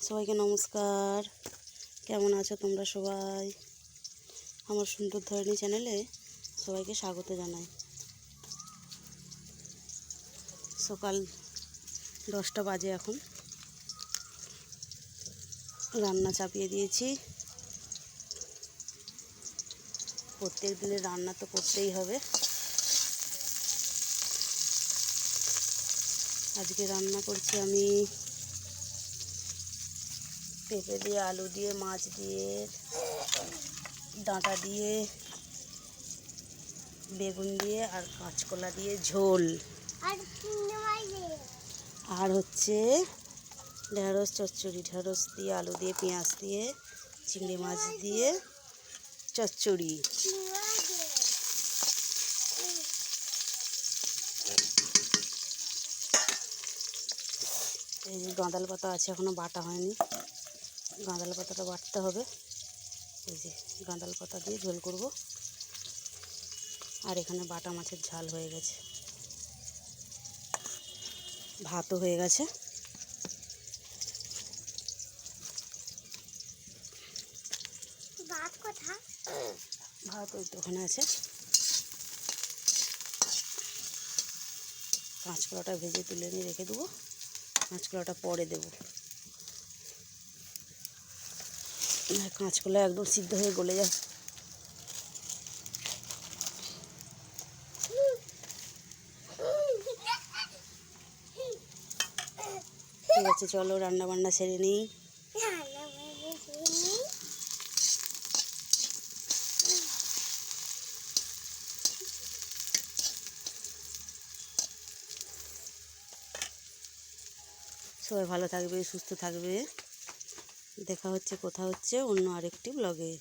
সবাইকে নমস্কার। কেমন আছো তোমরা সবাই? আমার সুন্দর ধরনী চ্যানেলে সবাইকে স্বাগত জানাই। সকাল 10টা বাজে, এখন রান্না চাপিয়ে দিয়েছি। প্রত্যেক দিনের রান্না তো করতেই হবে। আজকে রান্না করছি আমি পেঁপে দিয়ে, আলু দিয়ে, মাছ দিয়ে, ডাঁটা দিয়ে, বেগুন দিয়ে আর কাঁচকলা দিয়ে ঝোল, আর হচ্ছে ঢেঁড়স চচ্চড়ি। ঢেঁড়স দিয়ে, আলু দিয়ে, পেঁয়াজ দিয়ে, চিংড়ি মাছ দিয়ে চচ্চড়ি। এই যে গাঁদাল পাতা আছে, এখনও বাটা হয়নি। গাঁদাল পাতাটা বাটতে হবে। এই যে গাঁদাল পাতা দিয়ে ঝোল করব। আর এখানে বাটা মাছের ঝাল হয়ে গেছে, ভাতও হয়ে গেছে। ভাত ওই তো ওখানে আছে। কাঁচকলাটা ভেজে তুলে নিয়ে রেখে দেবো, কাঁচকলাটা পরে দেবো। কাঁচকলা একদম সিদ্ধ হয়ে গলে যায়। ঠিক আছে, চলো রান্না বান্না সেরে নিই। সবাই ভালো থাকবে, সুস্থ থাকবে। দেখা হচ্ছে, কথা হচ্ছে অন্য আরেকটি ব্লগে।